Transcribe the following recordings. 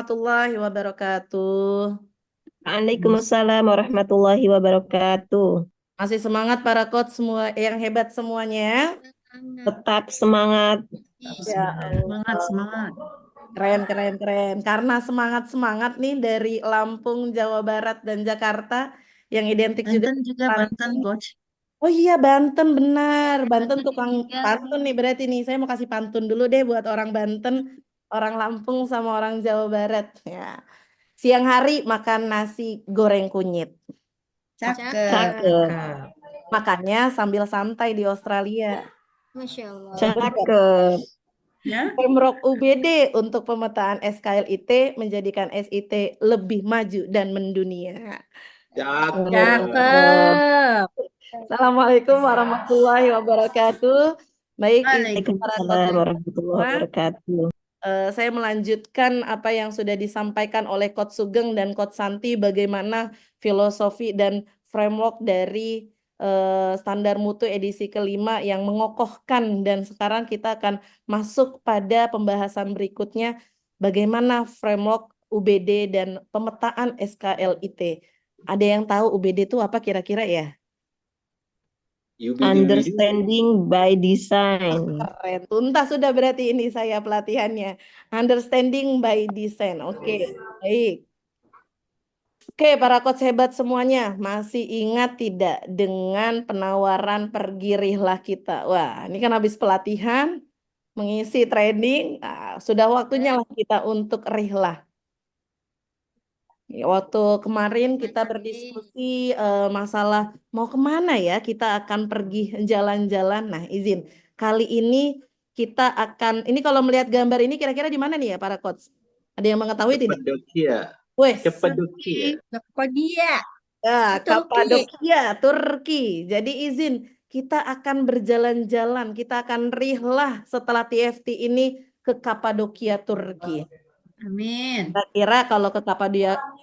warahmatullahi wabarakatuh. Waalaikumsalam warahmatullahi wabarakatuh. Masih semangat para coach semua yang hebat semuanya? Tetap semangat. Ya Semangat, Allah, semangat. keren, keren, keren. Karena semangat-semangat nih dari Lampung, Jawa Barat, dan Jakarta yang identik juga Banten juga, Banten, pantun. Coach. Oh iya, Banten benar. Banten Banten tukang juga. pantun nih berarti nih. Saya mau kasih pantun dulu deh buat orang Banten, orang Lampung, sama orang Jawa Barat. Ya. Siang hari makan nasi goreng kunyit. Cakep. Cakep. Makannya sambil santai di Australia. Masya Allah. Cakep. Ya, Pemprov UBD untuk pemetaan SKLIT menjadikan SIT lebih maju dan mendunia. cakep. Assalamualaikum warahmatullahi wabarakatuh. Baik, izin para Waalaikumsalam coach warahmatullahi semua, wabarakatuh. saya melanjutkan apa yang sudah disampaikan oleh Coach Sugeng dan Coach Santi bagaimana filosofi dan framework dari standar mutu edisi kelima yang mengokohkan, dan sekarang kita akan masuk pada pembahasan berikutnya bagaimana framework UBD dan pemetaan SKLIT. Ada yang tahu UBD itu apa kira-kira ya? Understanding by design. Keren. Tuntas sudah berarti ini saya pelatihannya. Understanding by design. Oke, baik. Oke, para coach hebat semuanya, masih ingat tidak dengan penawaran pergi rihlah kita? Wah, ini kan habis pelatihan, mengisi training, sudah waktunya lah kita untuk rihlah. Ya, waktu kemarin kita berdiskusi masalah mau kemana ya kita akan pergi jalan-jalan. Nah, izin. Kali ini kita akan, ini kalau melihat gambar ini kira-kira di mana nih ya para coach? Ada yang mengetahui tidak? Kapadokia. Wes, Kapadokia. Kapadia. ya, Turki. Kapadokia, Turki. Jadi izin, kita akan berjalan-jalan, kita akan rihlah setelah TFT ini ke Kapadokia, Turki. Amin. Kira-kira kalau ke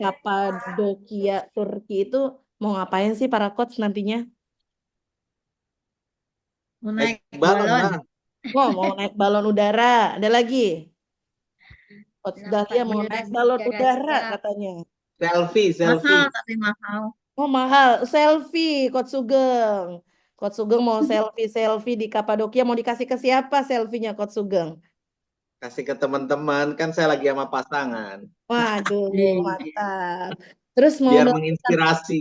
Kapadokia Turki itu mau ngapain sih para coach nantinya? Mau Naik naik balon balon. lah. Oh, mau naik balon udara. Ada lagi? Coach Dahlia mau naik balon udara katanya. Selfie, selfie. Mahal, tapi mahal. Oh, mahal. Selfie, Coach Sugeng. Coach Sugeng mau selfie di Kapadokia. Mau dikasih ke siapa selfie-nya Coach Sugeng? Kasih ke teman-teman. Kan saya lagi sama pasangan. Waduh, Ih, mantap. Terus mau Biar melakukan menginspirasi.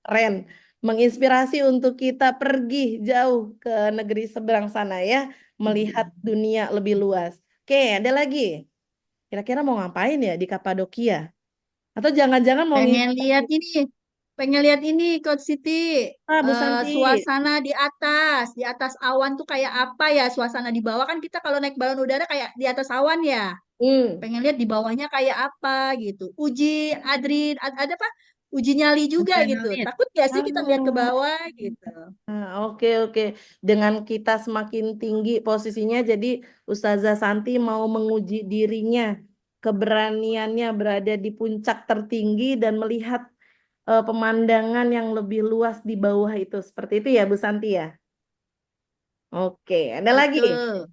keren, menginspirasi untuk kita pergi jauh ke negeri seberang sana ya, melihat dunia lebih luas. Oke, ada lagi. Kira-kira mau ngapain ya di Kapadokia? Atau jangan-jangan mau Pengen lihat ini, Coach Siti. Bu Santi? Suasana di atas awan tuh kayak apa ya? Suasana di bawah kan kita kalau naik balon udara kayak di atas awan ya. Hmm. Pengen lihat di bawahnya kayak apa gitu. Ada apa? Uji nyali juga gitu. adrenalin. Takut gak sih kita lihat ke bawah gitu? Oke, oke. Dengan kita semakin tinggi posisinya, jadi Ustazah Santi mau menguji dirinya, keberaniannya berada di puncak tertinggi dan melihat pemandangan yang lebih luas di bawah itu. Seperti itu ya, Bu Santi ya? Oke, ada lagi. Betul.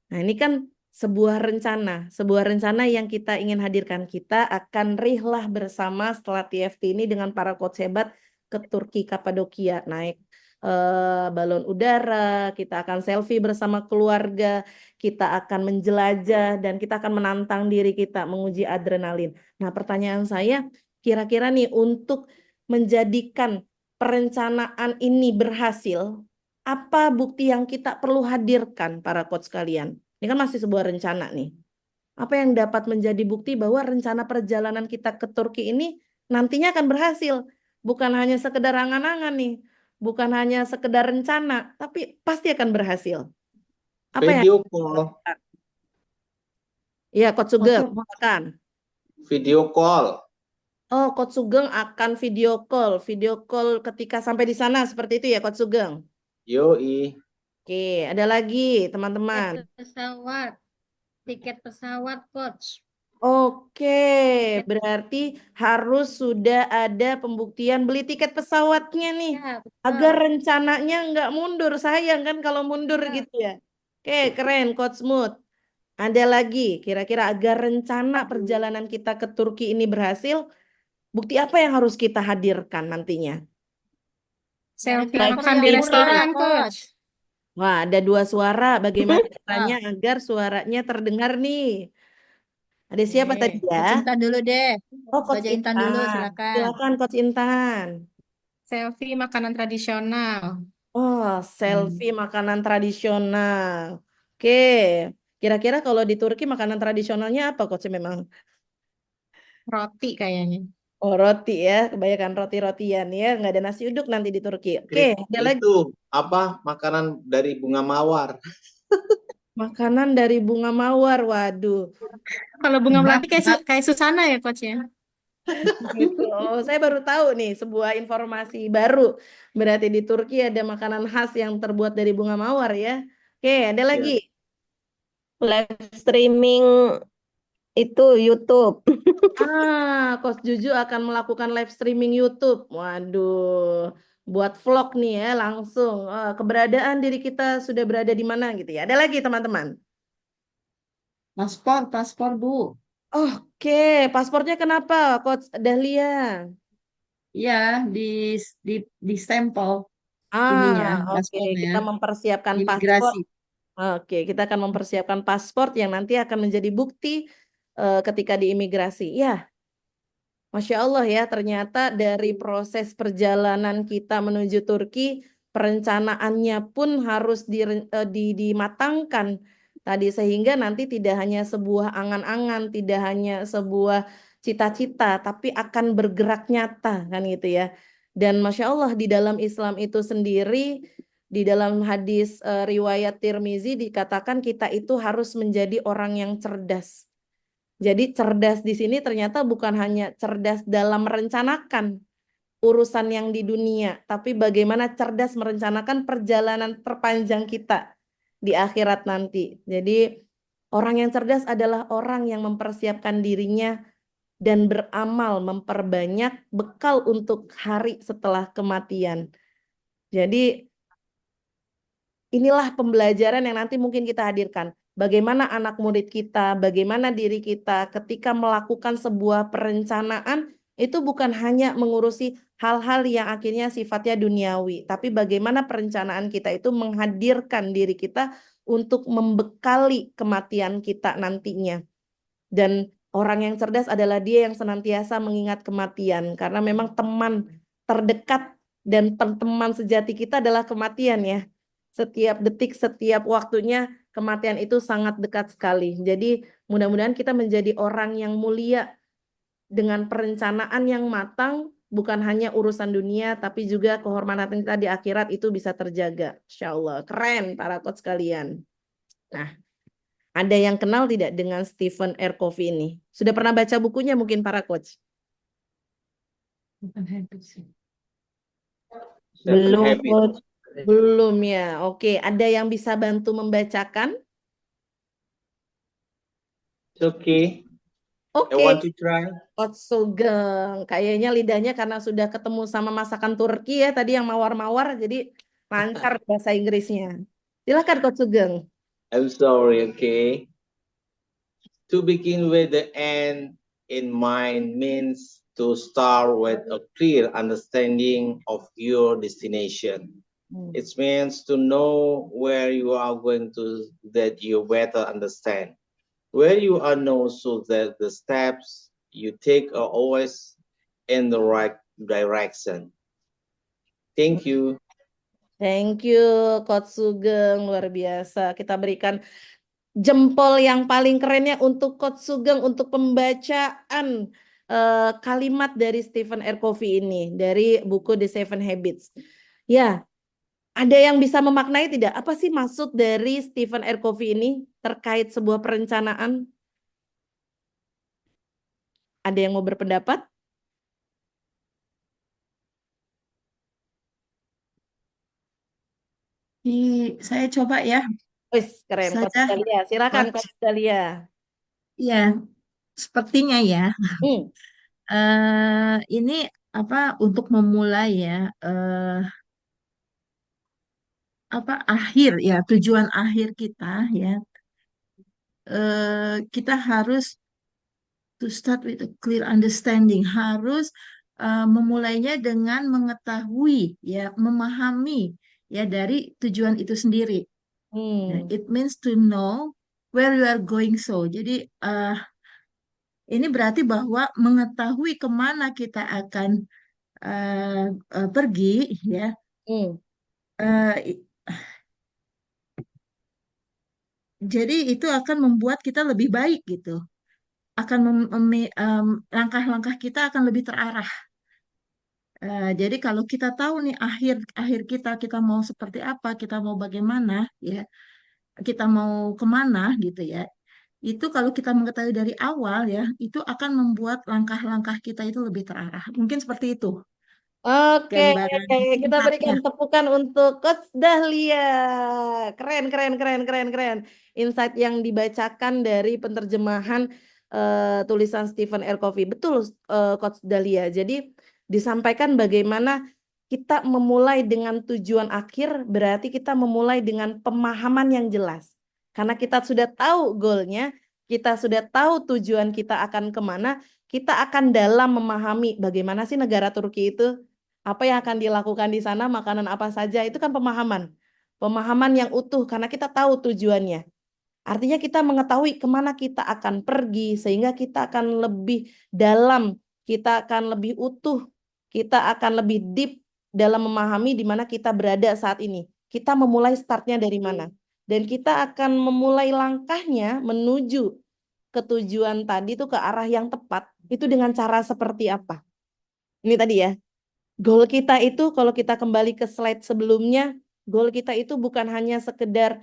Nah, ini kan sebuah rencana yang kita ingin hadirkan. Kita akan rihlah bersama setelah TFT ini dengan para coach hebat ke Turki Kapadokia, naik balon udara, kita akan selfie bersama keluarga, kita akan menjelajah, dan kita akan menantang diri kita, menguji adrenalin. Nah, pertanyaan saya, kira-kira nih untuk menjadikan perencanaan ini berhasil, apa bukti yang kita perlu hadirkan para coach kalian? Ini kan masih sebuah rencana nih. Apa yang dapat menjadi bukti bahwa rencana perjalanan kita ke Turki ini nantinya akan berhasil? Bukan hanya sekedar angan-angan nih. Bukan hanya sekedar rencana, tapi pasti akan berhasil. Apa yang Video call. Iya, Coach Sugeng, silakan. Video call. Oh, Coach Sugeng akan video call ketika sampai di sana, seperti itu ya, Coach Sugeng. Yoi. Oke, ada lagi teman-teman. Tiket pesawat, Coach. Oke, berarti harus sudah ada pembuktian beli tiket pesawatnya nih, Ya, betul. agar rencananya nggak mundur. Sayang kan kalau mundur gitu ya. Oke, keren Coach Mood. Ada lagi, kira-kira agar rencana perjalanan kita ke Turki ini berhasil, bukti apa yang harus kita hadirkan nantinya? Selfie driver makan yang di murah ya, restoran, Coach. Coach. Wah, ada dua suara. Bagaimana Ah, caranya agar suaranya terdengar nih? Ada siapa oke. tadi Coach ya? Intan dulu deh. Oh, Coach Coach Intan dulu, Intan. silakan. Silakan, Coach Intan. Selfie makanan tradisional. Oh, Hmm. selfie makanan tradisional. Oke. Kira-kira kalau di Turki makanan tradisionalnya apa, Coach? Memang. Roti kayaknya. Oh, roti ya. Kebanyakan roti-rotian ya. Nggak ada nasi uduk nanti di Turki. Oke, ada lagi. Itu apa makanan dari bunga mawar. Makanan dari bunga mawar. Waduh. Kalau bunga melati kayak kayak Susana ya, Coach ya. Gitu. Oh, saya baru tahu nih sebuah informasi baru. Berarti di Turki ada makanan khas yang terbuat dari bunga mawar ya. Oke, ada lagi. Ya. Live streaming itu YouTube. Coach Juju akan melakukan live streaming YouTube. Waduh, buat vlog nih ya langsung. Keberadaan diri kita sudah berada di mana gitu ya. Ada lagi teman-teman. Paspor, Bu. Oke, paspornya kenapa, Coach Dahlia? Iya, di di di stempel ininya, Oke, paspornya, kita mempersiapkan paspor. imigrasi. Oke, kita akan mempersiapkan paspor yang nanti akan menjadi bukti ketika di imigrasi. Ya, Masya Allah ya, ternyata dari proses perjalanan kita menuju Turki, perencanaannya pun harus dimatangkan tadi sehingga nanti tidak hanya sebuah angan-angan, tidak hanya sebuah cita-cita, tapi akan bergerak nyata kan gitu ya. Dan Masya Allah di dalam Islam itu sendiri, di dalam hadis riwayat Tirmizi dikatakan kita itu harus menjadi orang yang cerdas. Jadi cerdas di sini ternyata bukan hanya cerdas dalam merencanakan urusan yang di dunia, tapi bagaimana cerdas merencanakan perjalanan terpanjang kita di akhirat nanti. Jadi orang yang cerdas adalah orang yang mempersiapkan dirinya dan beramal memperbanyak bekal untuk hari setelah kematian. Jadi inilah pembelajaran yang nanti mungkin kita hadirkan. Bagaimana anak murid kita, bagaimana diri kita ketika melakukan sebuah perencanaan itu bukan hanya mengurusi hal-hal yang akhirnya sifatnya duniawi, tapi bagaimana perencanaan kita itu menghadirkan diri kita untuk membekali kematian kita nantinya. Dan orang yang cerdas adalah dia yang senantiasa mengingat kematian, karena memang teman terdekat dan teman sejati kita adalah kematian ya. Setiap detik, setiap waktunya kematian itu sangat dekat sekali. Jadi mudah-mudahan kita menjadi orang yang mulia dengan perencanaan yang matang, bukan hanya urusan dunia, tapi juga kehormatan kita di akhirat itu bisa terjaga. Insya Allah, keren para coach sekalian. Nah, ada yang kenal tidak dengan Stephen R. Covey ini? Sudah pernah baca bukunya mungkin para coach? Bukan habit sih. Seven Belum, Habits. Coach. Belum ya. Oke, ada yang bisa bantu membacakan? It's okay. I Oke, want to try. Coach Sugeng. Kayaknya lidahnya karena sudah ketemu sama masakan Turki ya tadi yang mawar-mawar, jadi lancar bahasa Inggrisnya. Silakan Coach Sugeng. I'm sorry, okay. To begin with the end in mind means to start with a clear understanding of your destination. It means to know where you are going to, that you better understand where you are known, so that the steps you take are always in the right direction. Thank you. Thank you Coach Sugeng, luar biasa. Kita berikan jempol yang paling kerennya untuk Coach Sugeng untuk pembacaan kalimat dari Stephen R. Covey ini dari buku The Seven Habits. Ya, ada yang bisa memaknai tidak? Apa sih maksud dari Stephen R. Covey ini terkait sebuah perencanaan? Ada yang mau berpendapat? Saya coba ya. Wis, keren Coach Saya, Dahlia. Silakan Coach. Coach Dahlia. Ya, sepertinya ya. Hmm. Ini apa untuk memulai ya, apa akhir ya, tujuan akhir kita ya, kita harus to start with a clear understanding, harus memulainya dengan mengetahui, ya, memahami, ya, dari tujuan itu sendiri. Nah, Hmm. it means to know where you are going. So, jadi ini berarti bahwa mengetahui kemana kita akan pergi, ya. Hmm. I- jadi itu akan membuat kita lebih baik gitu. Akan langkah-langkah kita akan lebih terarah. Jadi kalau kita tahu nih akhir kita mau seperti apa, kita mau bagaimana, ya, kita mau kemana gitu ya. Itu kalau kita mengetahui dari awal, ya, itu akan membuat langkah-langkah kita itu lebih terarah. Mungkin seperti itu Oke, gambaran kita singkatnya. berikan tepukan untuk Coach Dahlia. Keren, keren, keren, keren, keren. Insight yang dibacakan dari penerjemahan tulisan Stephen R. Covey. Betul, Coach Dahlia. Jadi disampaikan bagaimana kita memulai dengan tujuan akhir, berarti kita memulai dengan pemahaman yang jelas. Karena kita sudah tahu goalnya, kita sudah tahu tujuan kita akan kemana, kita akan dalam memahami bagaimana sih negara Turki itu, apa yang akan dilakukan di sana, makanan apa saja, itu kan pemahaman. Pemahaman yang utuh karena kita tahu tujuannya. Artinya kita mengetahui kemana kita akan pergi sehingga kita akan lebih dalam, kita akan lebih utuh, kita akan lebih deep dalam memahami di mana kita berada saat ini. Kita memulai startnya dari mana. Dan kita akan memulai langkahnya menuju ke tujuan tadi itu ke arah yang tepat. Itu dengan cara seperti apa? Ini tadi ya. Goal kita itu kalau kita kembali ke slide sebelumnya, goal kita itu bukan hanya sekedar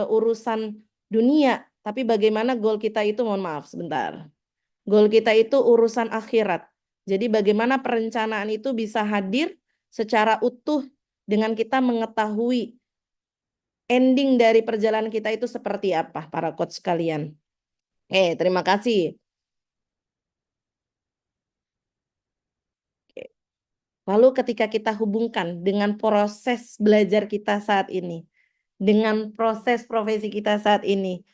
urusan dunia, tapi bagaimana goal kita itu, mohon maaf sebentar. Goal kita itu urusan akhirat. Jadi bagaimana perencanaan itu bisa hadir secara utuh dengan kita mengetahui ending dari perjalanan kita itu seperti apa, para coach sekalian. Terima kasih. Lalu ketika kita hubungkan dengan proses belajar kita saat ini, dengan proses profesi kita saat ini,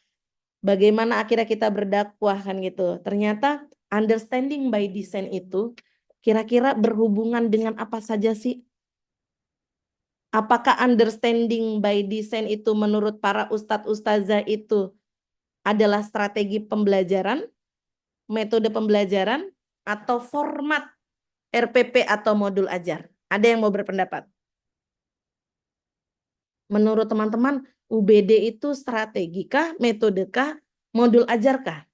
bagaimana akhirnya kita berdakwah kan gitu. Ternyata understanding by design itu kira-kira berhubungan dengan apa saja sih? Apakah understanding by design itu menurut para ustadz ustazah itu adalah strategi pembelajaran, metode pembelajaran, atau format RPP atau modul ajar? Ada yang mau berpendapat? Menurut teman-teman, UBD itu strategi kah, metode kah, modul ajar kah?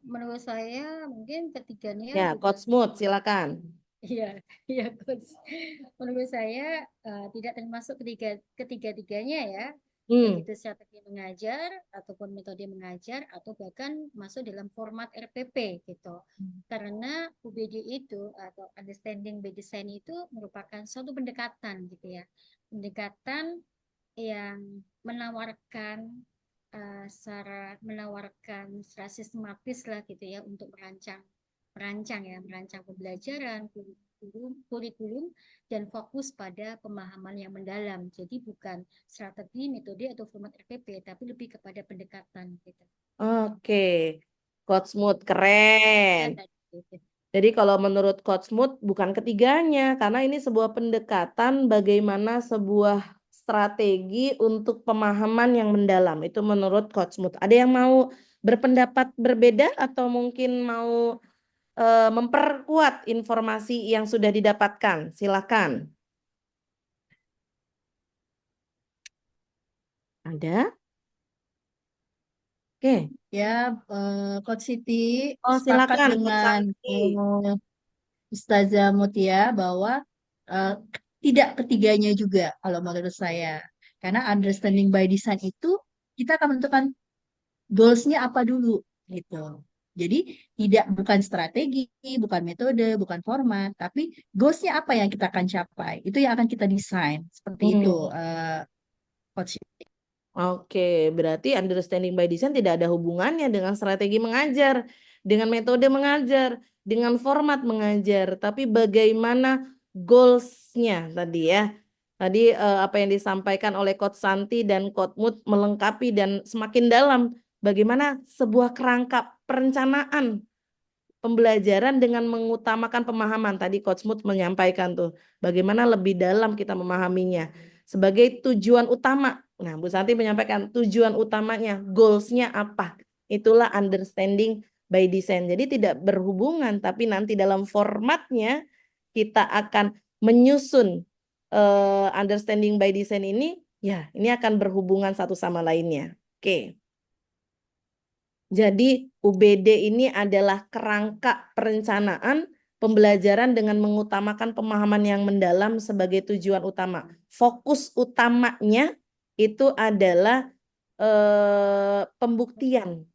Menurut saya mungkin ketiganya Ya, juga Coach Mood, silakan. iya, iya Coach. Menurut saya tidak termasuk ketiga-tiganya ya, baik itu strategi mengajar ataupun metode mengajar atau bahkan masuk dalam format RPP gitu. Karena UBD itu atau understanding by design itu merupakan suatu pendekatan gitu ya. Pendekatan yang menawarkan secara sistematis lah gitu ya untuk merancang pembelajaran, kurikulum dan fokus pada pemahaman yang mendalam. Jadi bukan strategi, metode atau format RPP, tapi lebih kepada pendekatan gitu. Oke, Coach Mood keren. Jadi kalau menurut Coach Mood bukan ketiganya, karena ini sebuah pendekatan bagaimana sebuah strategi untuk pemahaman yang mendalam. Itu menurut Coach Mood. Ada yang mau berpendapat berbeda atau mungkin mau memperkuat informasi yang sudah didapatkan? Silakan. Ada? Oke. Ya, Coach Siti Oh, sepakat silakan, Coach dengan Santi. Ustazah Mutia bahwa tidak ketiganya juga kalau menurut saya. Karena understanding by design itu kita akan menentukan goals-nya apa dulu gitu. Jadi bukan strategi, bukan metode, bukan format, tapi goals-nya apa yang kita akan capai. Itu yang akan kita desain. Seperti itu, Coach. Oke, berarti understanding by design tidak ada hubungannya dengan strategi mengajar, dengan metode mengajar, dengan format mengajar, tapi bagaimana goals-nya tadi ya. Tadi apa yang disampaikan oleh Coach Santi dan Coach Mut melengkapi dan semakin dalam bagaimana sebuah kerangka perencanaan pembelajaran dengan mengutamakan pemahaman. Tadi Coach Mut menyampaikan tuh bagaimana lebih dalam kita memahaminya sebagai tujuan utama. Nah, Bu Santi menyampaikan tujuan utamanya, goals-nya apa? Itulah understanding by design. Jadi tidak berhubungan, tapi nanti dalam formatnya kita akan menyusun understanding by design ini, ya ini akan berhubungan satu sama lainnya. Oke. Jadi UBD ini adalah kerangka perencanaan pembelajaran dengan mengutamakan pemahaman yang mendalam sebagai tujuan utama. Fokus utamanya itu adalah pembuktian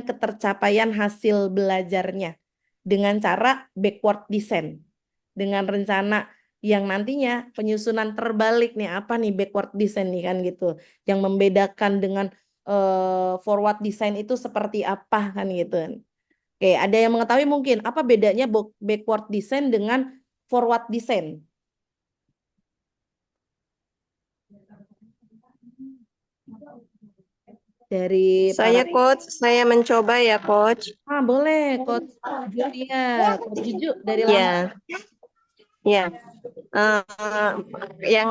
ketercapaian hasil belajarnya dengan cara backward design, dengan rencana yang nantinya penyusunan terbalik nih, apa nih backward design nih kan gitu, yang membedakan dengan forward design itu seperti apa kan gitu. Oke, ada yang mengetahui mungkin apa bedanya backward design dengan forward design? Dari Saya para Coach, saya mencoba ya Coach. boleh Coach Julia, Coach Juju dari Lampung. Ya, yang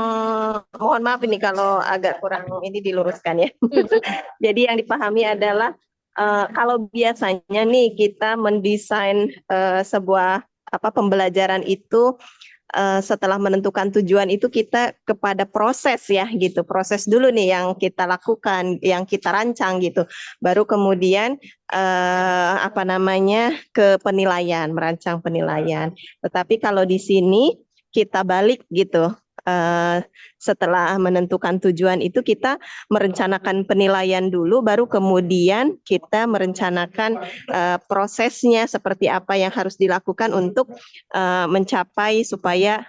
mohon maaf ini kalau agak kurang ini diluruskan ya. Jadi yang dipahami adalah kalau biasanya nih kita mendesain sebuah pembelajaran itu setelah menentukan tujuan itu kita kepada proses ya gitu. Proses dulu nih yang kita lakukan, yang kita rancang gitu. Baru kemudian ke penilaian, merancang penilaian. Tetapi kalau di sini kita balik gitu. Setelah menentukan tujuan itu kita merencanakan penilaian dulu, baru kemudian kita merencanakan prosesnya seperti apa yang harus dilakukan untuk mencapai supaya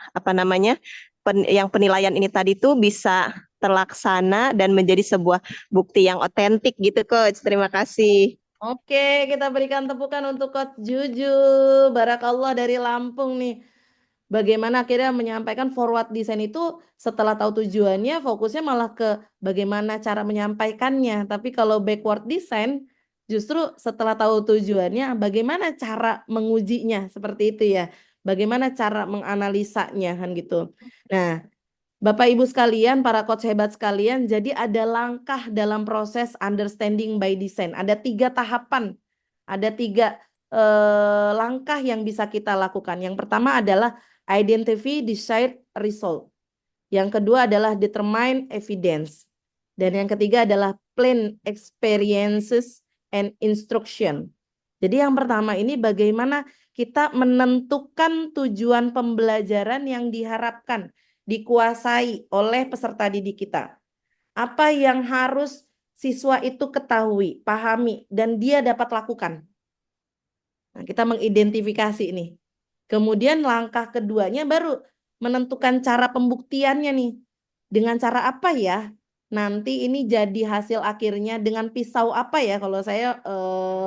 yang penilaian ini tadi tuh bisa terlaksana dan menjadi sebuah bukti yang otentik gitu Coach. Terima kasih. Oke, kita berikan tepukan untuk Coach Juju. Barakallah dari Lampung nih. Bagaimana akhirnya menyampaikan forward design itu setelah tahu tujuannya, fokusnya malah ke bagaimana cara menyampaikannya. Tapi kalau backward design, justru setelah tahu tujuannya, bagaimana cara mengujinya, seperti itu ya. Bagaimana cara menganalisanya, kan gitu. Nah, Bapak Ibu sekalian, para coach hebat sekalian, jadi ada langkah dalam proses understanding by design. Ada 3 tahapan, ada 3 langkah yang bisa kita lakukan. Yang pertama adalah identify desired result. Yang kedua adalah determine evidence. Dan yang ketiga adalah plan experiences and instruction. Jadi yang pertama ini bagaimana kita menentukan tujuan pembelajaran yang diharapkan dikuasai oleh peserta didik kita. Apa yang harus siswa itu ketahui, pahami, dan dia dapat lakukan. Nah, kita mengidentifikasi ini. Kemudian langkah keduanya baru menentukan cara pembuktiannya nih. Dengan cara apa ya? Nanti ini jadi hasil akhirnya dengan pisau apa ya? Kalau saya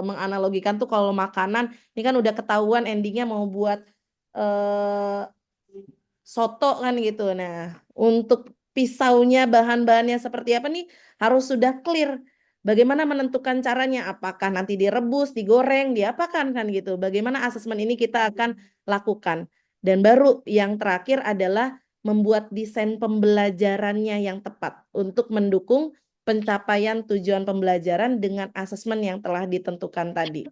menganalogikan tuh kalau makanan, ini kan udah ketahuan endingnya mau buat soto kan gitu. Nah, untuk pisaunya, bahan-bahannya seperti apa nih harus sudah clear. Bagaimana menentukan caranya? Apakah nanti direbus, digoreng, diapakan kan gitu. Bagaimana asesmen ini kita akan lakukan. Dan baru yang terakhir adalah membuat desain pembelajarannya yang tepat untuk mendukung pencapaian tujuan pembelajaran dengan asesmen yang telah ditentukan tadi.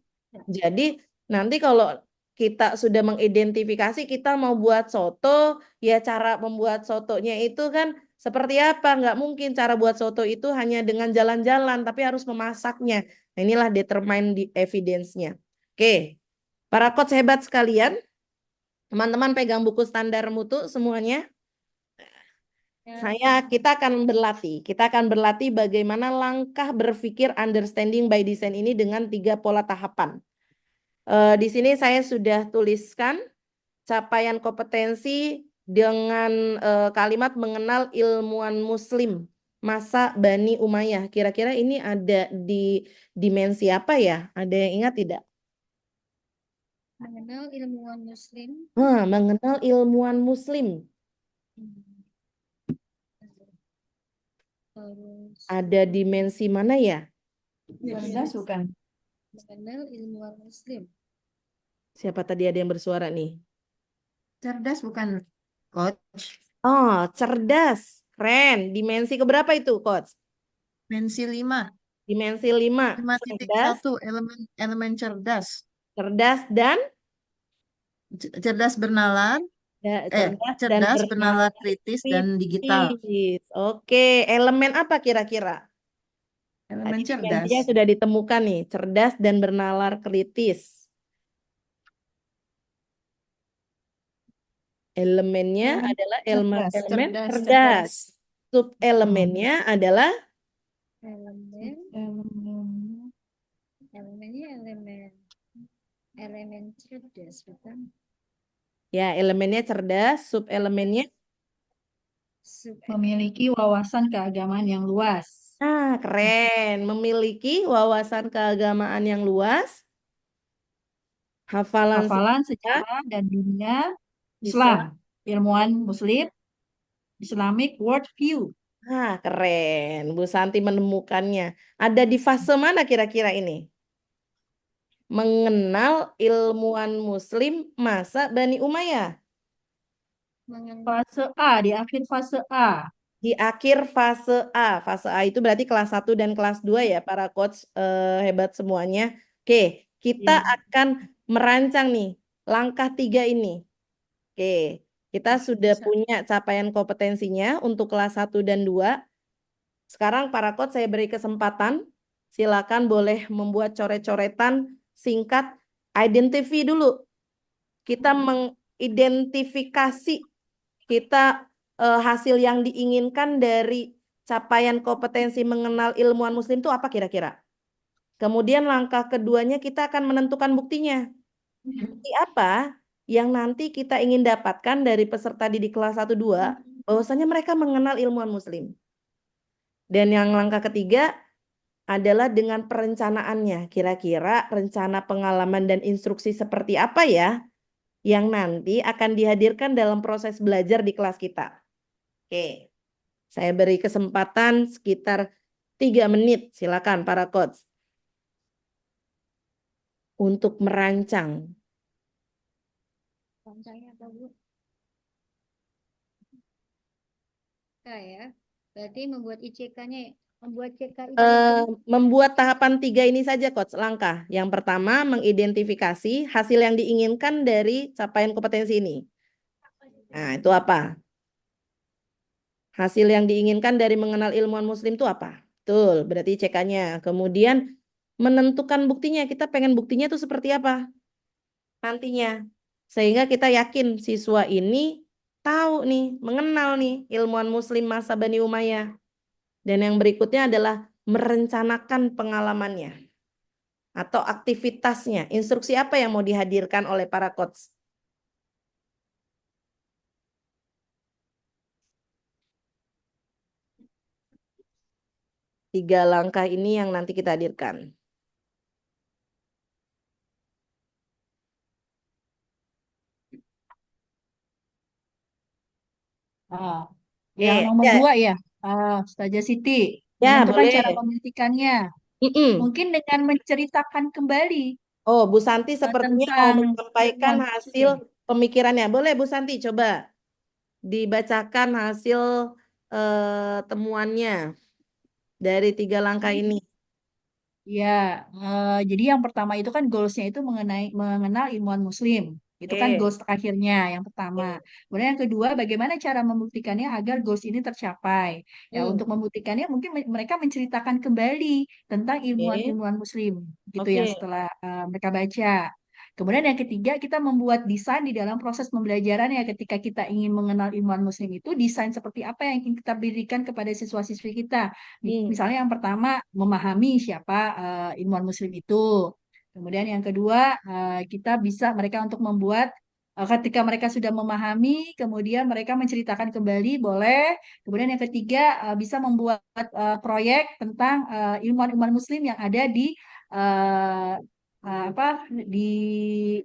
Jadi nanti kalau kita sudah mengidentifikasi kita mau buat soto, ya cara membuat sotonya itu kan seperti apa? Nggak mungkin cara buat soto itu hanya dengan jalan-jalan, tapi harus memasaknya. Nah, inilah determine the evidence-nya. Oke, para coach hebat sekalian, teman-teman pegang buku standar mutu semuanya. Kita akan berlatih bagaimana langkah berpikir understanding by design ini dengan 3 pola tahapan. Di sini saya sudah tuliskan capaian kompetensi dengan kalimat mengenal ilmuwan muslim masa Bani Umayyah. Kira-kira ini ada di dimensi apa ya? Ada yang ingat tidak? Mengenal ilmuwan muslim. Mengenal ilmuwan muslim. harus Ada dimensi mana ya? Cerdas bukan? mengenal ilmuwan Muslim. Siapa tadi ada yang bersuara nih? Cerdas bukan, Coach? Oh, cerdas. Keren. Dimensi keberapa itu, Coach? Dimensi 5. Dimensi 5. Cerdas, 5.1 elemen cerdas. cerdas dan Cerdas bernalar, cerdas dan cerdas, bernalar bernalar kritis dan digital. kritis. Oke, elemen apa kira-kira? Tadi Elemen dimensinya cerdas. sudah ditemukan nih, cerdas dan bernalar kritis. Elemennya Elemen adalah cerdas. elemen Cerdas, cerdas. Sub elemennya adalah Elemen, Elemen elemennya elemen cerdas, bukan? ya elemennya cerdas, sub elemennya Memiliki wawasan keagamaan yang luas. keren, memiliki wawasan keagamaan yang luas, hafalan Hafalan sejarah, sejarah dan dunia bisa. Islam, ilmuwan Muslim, Islamic worldview. Keren. Bu Santi menemukannya. Ada di fase mana kira-kira ini? Mengenal ilmuwan Muslim masa Bani Umayyah. Mengenal Fase A, di akhir fase A. Di akhir fase A. Fase A itu berarti kelas 1 dan kelas 2 ya para coach hebat semuanya. Oke, kita Ya. akan merancang nih langkah 3 ini. Oke, kita sudah punya capaian kompetensinya untuk kelas 1 dan 2. Sekarang para coach saya beri kesempatan. Silakan boleh membuat coret-coretan singkat. Identify dulu. Kita mengidentifikasi kita hasil yang diinginkan dari capaian kompetensi mengenal ilmuwan Muslim itu apa kira-kira? Kemudian langkah keduanya kita akan menentukan buktinya. Bukti apa yang nanti kita ingin dapatkan dari peserta didik kelas 1-2 bahwasanya mereka mengenal ilmuwan Muslim. Dan yang langkah ketiga adalah dengan perencanaannya. Kira-kira rencana pengalaman dan instruksi seperti apa ya yang nanti akan dihadirkan dalam proses belajar di kelas kita. Oke, saya beri kesempatan sekitar 3 menit. Silakan para coach untuk merancang. rancangnya apa, Bu? Ya, berarti membuat ICK-nya, membuat CK itu Membuat tahapan 3 ini saja coach langkah. Yang pertama mengidentifikasi hasil yang diinginkan dari capaian kompetensi ini. Nah, itu apa? Hasil yang diinginkan dari mengenal ilmuwan Muslim itu apa? Betul, berarti CK-nya. Kemudian menentukan buktinya. Kita pengen buktinya itu seperti apa nantinya. Sehingga kita yakin siswa ini tahu nih, mengenal nih ilmuwan Muslim masa Bani Umayyah. Dan yang berikutnya adalah merencanakan pengalamannya atau aktivitasnya. Instruksi apa yang mau dihadirkan oleh para coach? Tiga langkah ini yang nanti kita hadirkan. Yang nomor ya. 2 ya, Ustazah Siti, Ya, menentukan boleh. cara pembuktikannya. Mungkin dengan menceritakan kembali Oh, Bu Santi sepertinya mau tentang menyampaikan ilmuwan hasil Muslim. pemikirannya. Boleh Bu Santi, coba dibacakan hasil temuannya dari 3 langkah ini. Ya, jadi yang pertama itu kan goals-nya itu mengenal ilmuwan Muslim. Itu kan Oke. goals terakhirnya yang pertama. Kemudian yang kedua, bagaimana cara membuktikannya agar goals ini tercapai? Ya, untuk membuktikannya mungkin mereka menceritakan kembali tentang ilmuwan-ilmuwan Muslim, gitu yang Oke. setelah mereka baca. Kemudian yang ketiga, kita membuat desain di dalam proses pembelajaran ya ketika kita ingin mengenal ilmuwan Muslim itu, desain seperti apa yang ingin kita berikan kepada siswa-siswi kita. Misalnya yang pertama, memahami siapa ilmuwan Muslim itu. Kemudian yang kedua, kita bisa mereka untuk membuat ketika mereka sudah memahami, kemudian mereka menceritakan kembali, boleh. Kemudian yang ketiga, bisa membuat proyek tentang ilmuwan-ilmuwan Muslim yang ada di apa di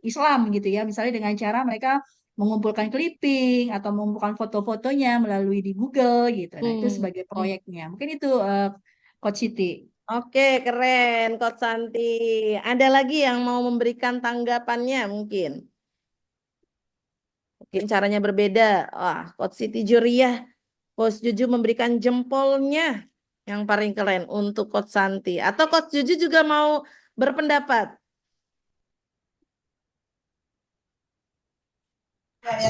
Islam gitu ya. Misalnya dengan cara mereka mengumpulkan clipping atau mengumpulkan foto-fotonya melalui di Google gitu. Nah, itu sebagai Hmm. proyeknya. Mungkin itu Coach Siti. Oke, keren, Coach Santi. Ada lagi yang mau memberikan tanggapannya mungkin? Mungkin caranya berbeda. Wah, Coach Siti Juriyah, Coach Juju memberikan jempolnya yang paling keren untuk Coach Santi. Atau Coach Juju juga mau berpendapat?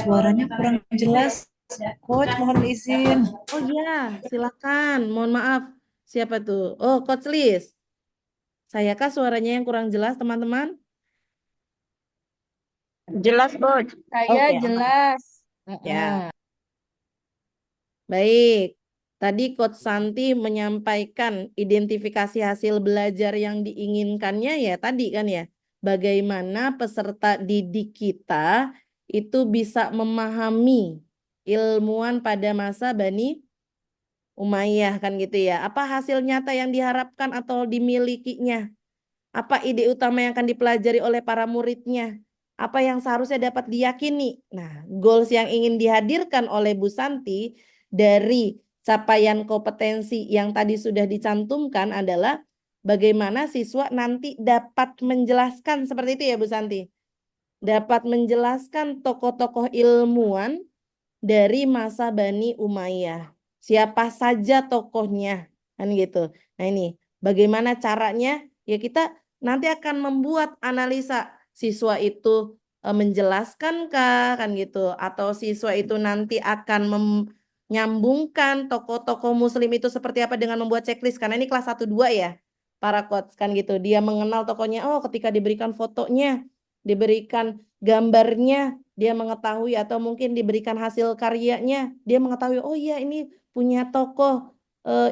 Suaranya kurang jelas, Coach, mohon izin. Oh iya, silakan. Mohon maaf. Siapa tuh? Oh, Coach Liz. Sayakah suaranya yang kurang jelas, teman-teman? Jelas, Coach. Saya Oke, aman. jelas. Ya. Baik. Tadi Coach Santi menyampaikan identifikasi hasil belajar yang diinginkannya ya tadi kan ya. Bagaimana peserta didik kita itu bisa memahami ilmuwan pada masa Bani Umayyah kan gitu ya. Apa hasil nyata yang diharapkan atau dimilikinya? Apa ide utama yang akan dipelajari oleh para muridnya? Apa yang seharusnya dapat diyakini? Nah, goals yang ingin dihadirkan oleh Bu Santi dari capaian kompetensi yang tadi sudah dicantumkan adalah bagaimana siswa nanti dapat menjelaskan seperti itu ya Bu Santi. Dapat menjelaskan tokoh-tokoh ilmuwan dari masa Bani Umayyah. Siapa saja tokohnya, kan gitu. Nah ini, bagaimana caranya? Ya kita nanti akan membuat analisa siswa itu menjelaskankah, kan gitu. Atau siswa itu nanti akan menyambungkan tokoh-tokoh muslim itu seperti apa dengan membuat checklist. Karena ini kelas 1-2 ya, para coach kan gitu. Dia mengenal tokohnya, oh ketika diberikan fotonya, diberikan gambarnya, dia mengetahui atau mungkin diberikan hasil karyanya, dia mengetahui oh iya ini punya tokoh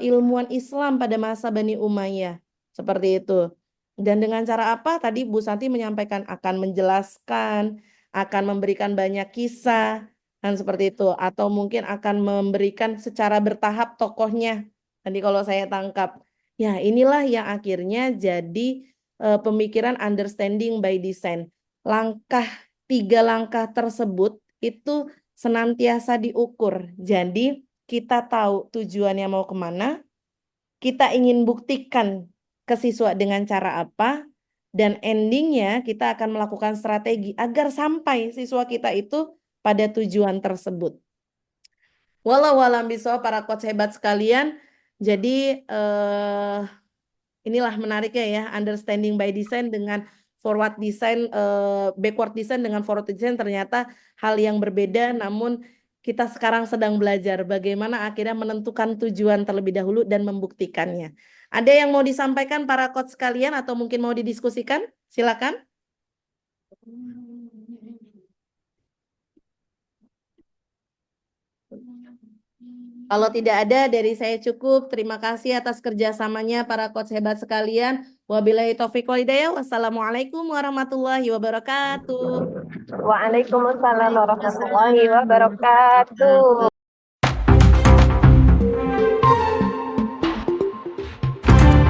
ilmuwan Islam pada masa Bani Umayyah. Seperti itu. Dan dengan cara apa? Tadi Bu Santi menyampaikan akan menjelaskan, akan memberikan banyak kisah, kan seperti itu. Atau mungkin akan memberikan secara bertahap tokohnya. Tadi kalau saya tangkap. Ya inilah yang akhirnya jadi pemikiran understanding by design. Tiga langkah tersebut itu senantiasa diukur. Jadi kita tahu tujuannya mau kemana, kita ingin buktikan ke siswa dengan cara apa, dan endingnya kita akan melakukan strategi agar sampai siswa kita itu pada tujuan tersebut. Walau alam bisawab para coach hebat sekalian, jadi inilah menariknya ya, understanding by design dengan forward design, backward design dengan forward design ternyata hal yang berbeda, namun kita sekarang sedang belajar bagaimana akhirnya menentukan tujuan terlebih dahulu dan membuktikannya. Ada yang mau disampaikan para coach sekalian atau mungkin mau didiskusikan? Silakan. Kalau tidak ada, dari saya cukup. Terima kasih atas kerjasamanya para coach hebat sekalian. Wabillahi taufiq wal hidayah. Wassalamualaikum warahmatullahi wabarakatuh. Waalaikumsalam warahmatullahi wabarakatuh.